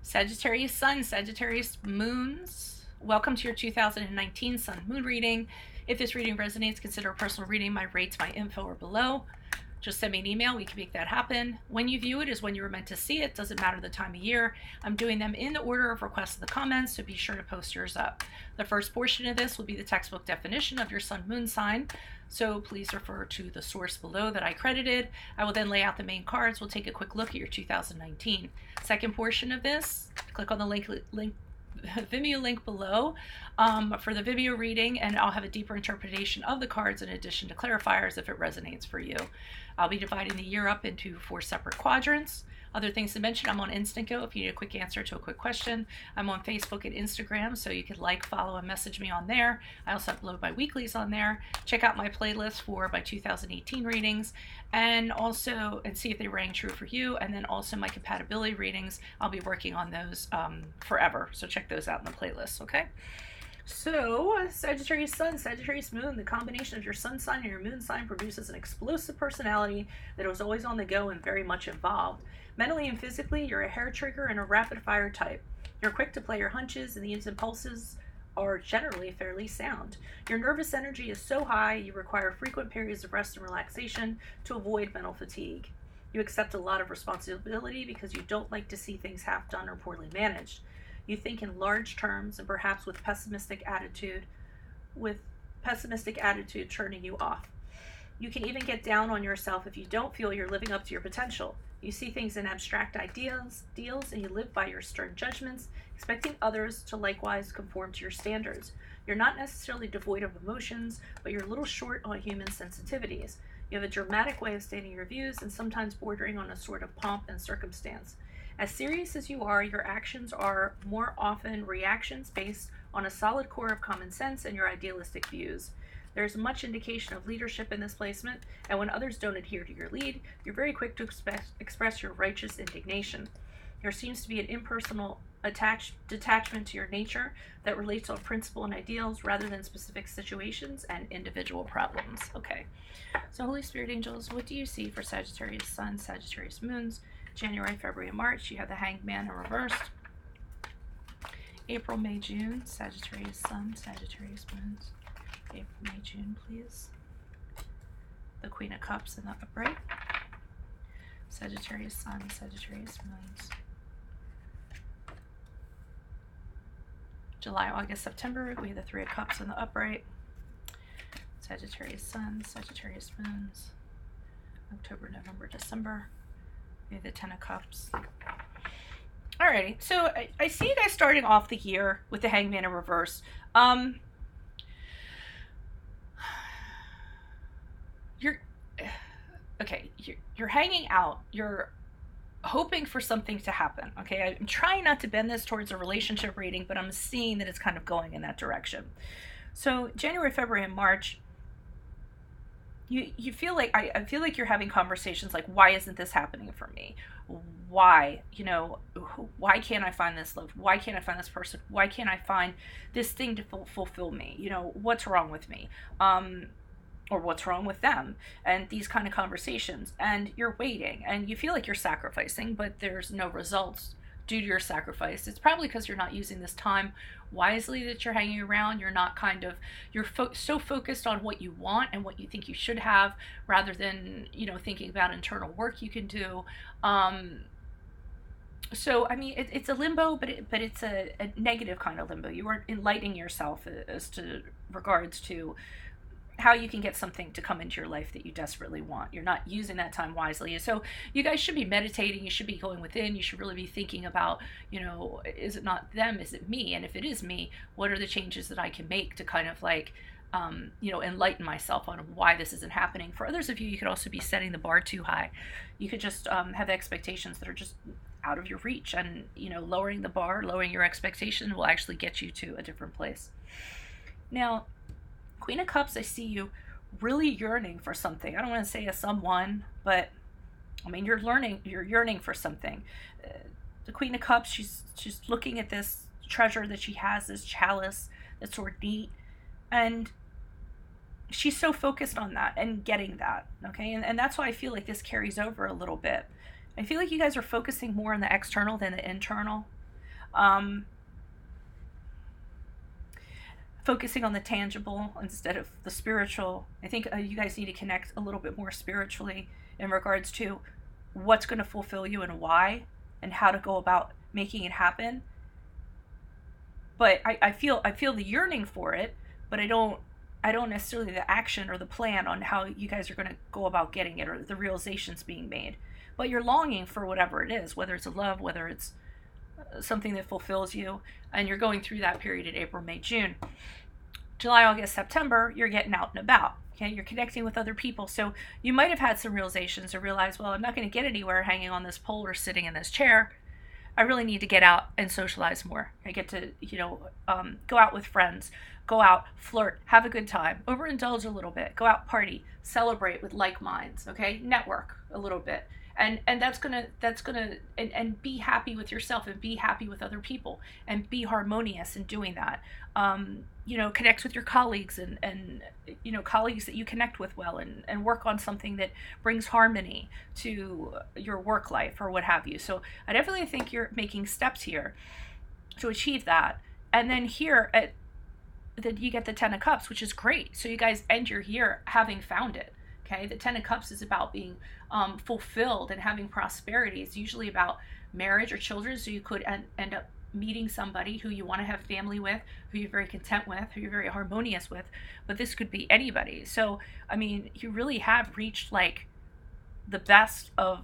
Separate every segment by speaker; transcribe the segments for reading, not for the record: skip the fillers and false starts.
Speaker 1: Sagittarius Sun, Sagittarius Moons. Welcome to your 2019 Sun Moon reading. If this reading resonates, consider a personal reading. My rates, my info are below. Just send me an email. We can make that happen. When you view it is when you were meant to see it. Doesn't matter the time of year. I'm doing them in the order of requests in the comments, so be sure to post yours up. The first portion of this will be the textbook definition of your Sun Moon sign, so please refer to the source below that I credited. I will then lay out the main cards. We'll take a quick look at your 2019. Second portion of this, click on the link Vimeo link below for the Vimeo reading, and I'll have a deeper interpretation of the cards in addition to clarifiers if it resonates for you. I'll be dividing the year up into 4 separate quadrants. Other things to mention, I'm on Instant Go if you need a quick answer to a quick question. I'm on Facebook and Instagram, so you can like, follow, and message me on there. I also upload my weeklies on there. Check out my playlist for my 2018 readings, and see if they rang true for you. And then also my compatibility readings. I'll be working on those forever, so check those out in the playlist, okay? So, Sagittarius Sun, Sagittarius Moon, the combination of your sun sign and your moon sign produces an explosive personality that is always on the go and very much involved. Mentally and physically, you're a hair trigger and a rapid-fire type. You're quick to play your hunches, and these impulses are generally fairly sound. Your nervous energy is so high, you require frequent periods of rest and relaxation to avoid mental fatigue. You accept a lot of responsibility because you don't like to see things half done or poorly managed. You think in large terms and perhaps with pessimistic attitude turning you off. You can even get down on yourself if you don't feel you're living up to your potential. You see things in abstract deals, and you live by your stern judgments, expecting others to likewise conform to your standards. You're not necessarily devoid of emotions, but you're a little short on human sensitivities. You have a dramatic way of stating your views and sometimes bordering on a sort of pomp and circumstance. As serious as you are, your actions are more often reactions based on a solid core of common sense and your idealistic views. There's much indication of leadership in this placement, and when others don't adhere to your lead, you're very quick to express your righteous indignation. There seems to be an impersonal detachment to your nature that relates on principle and ideals rather than specific situations and individual problems. Okay, so Holy Spirit angels, what do you see for Sagittarius Sun, Sagittarius Moons, January, February, and March? You have the Hanged Man in reversed. April, May, June, Sagittarius Sun, Sagittarius Moons. April, May, June, please. The Queen of Cups in the upright. Sagittarius Sun, Sagittarius Moons. July, August, September, we have the Three of Cups in the upright. Sagittarius Sun, Sagittarius Moons. October, November, December. We have the Ten of Cups. Alrighty, so I see you guys starting off the year with the Hanged Man in reverse. You're hanging out. You're hoping for something to happen. Okay, I'm trying not to bend this towards a relationship reading, but I'm seeing that it's kind of going in that direction. So January, February, and March, you feel like I feel like you're having conversations like, why isn't this happening for me? Why can't I find this love? Why can't I find this person? Why can't I find this thing to fulfill me? What's wrong with me? Or what's wrong with them? And these kind of conversations, and you're waiting, and you feel like you're sacrificing, but there's no results due to your sacrifice. It's probably because you're not using this time wisely that you're hanging around. You're not you're so focused on what you want and what you think you should have, rather than thinking about internal work you can do. So I mean, it's a limbo, but it's a negative kind of limbo. You aren't enlightening yourself as to regards to how you can get something to come into your life that you desperately want. You're not using that time wisely. So you guys should be meditating. You should be going within. You should really be thinking about, is it not them? Is it me? And if it is me, what are the changes that I can make to kind of like, enlighten myself on why this isn't happening? For others of you, you could also be setting the bar too high. You could just have expectations that are just out of your reach, and, lowering the bar, lowering your expectation will actually get you to a different place. Now, Queen of Cups, I see you really yearning for something. I don't want to say a someone, but I mean, you're yearning for something. The Queen of Cups, she's looking at this treasure that she has, this chalice that's ornate, and she's so focused on that and getting that, okay? And that's why I feel like this carries over a little bit. I feel like you guys are focusing more on the external than the internal. Focusing on the tangible instead of the spiritual. I think you guys need to connect a little bit more spiritually in regards to what's going to fulfill you and why, and how to go about making it happen. But I feel the yearning for it, but I don't necessarily the action or the plan on how you guys are going to go about getting it, or the realizations being made. But you're longing for whatever it is, whether it's a love, whether it's something that fulfills you, and you're going through that period in April, May, June. July, August, September, you're getting out and about. Okay, you're connecting with other people. So you might have had some realizations or realized, well, I'm not going to get anywhere hanging on this pole or sitting in this chair. I really need to get out and socialize more. I get to, go out with friends, go out, flirt, have a good time, overindulge a little bit, go out, party, celebrate with like minds. Okay, network a little bit. And that's gonna and be happy with yourself and be happy with other people and be harmonious in doing that. Connect with your colleagues and colleagues that you connect with well, and work on something that brings harmony to your work life or what have you. So I definitely think you're making steps here to achieve that. And then here you get the Ten of Cups, which is great. So you guys end your year having found it. Okay, the Ten of Cups is about being fulfilled and having prosperity. It's usually about marriage or children, so you could end up meeting somebody who you want to have family with, who you're very content with, who you're very harmonious with, but this could be anybody. So, I mean, you really have reached like the best of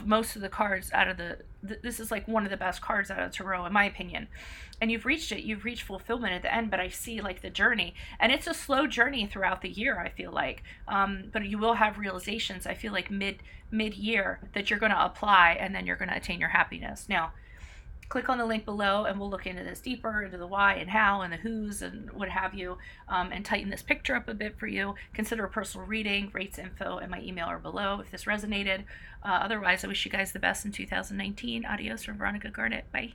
Speaker 1: most of the cards out of this is like one of the best cards out of Tarot, in my opinion. And you've reached fulfillment at the end, but I see like the journey, and it's a slow journey throughout the year, I feel like, but you will have realizations, I feel like mid-year, that you're going to apply, and then you're going to attain your happiness. Now, click on the link below and we'll look into this deeper, into the why and how and the who's and what have you, and tighten this picture up a bit for you. Consider a personal reading. Rates info and my email are below if this resonated. Otherwise, I wish you guys the best in 2019. Adios from Veronica Garnett. Bye.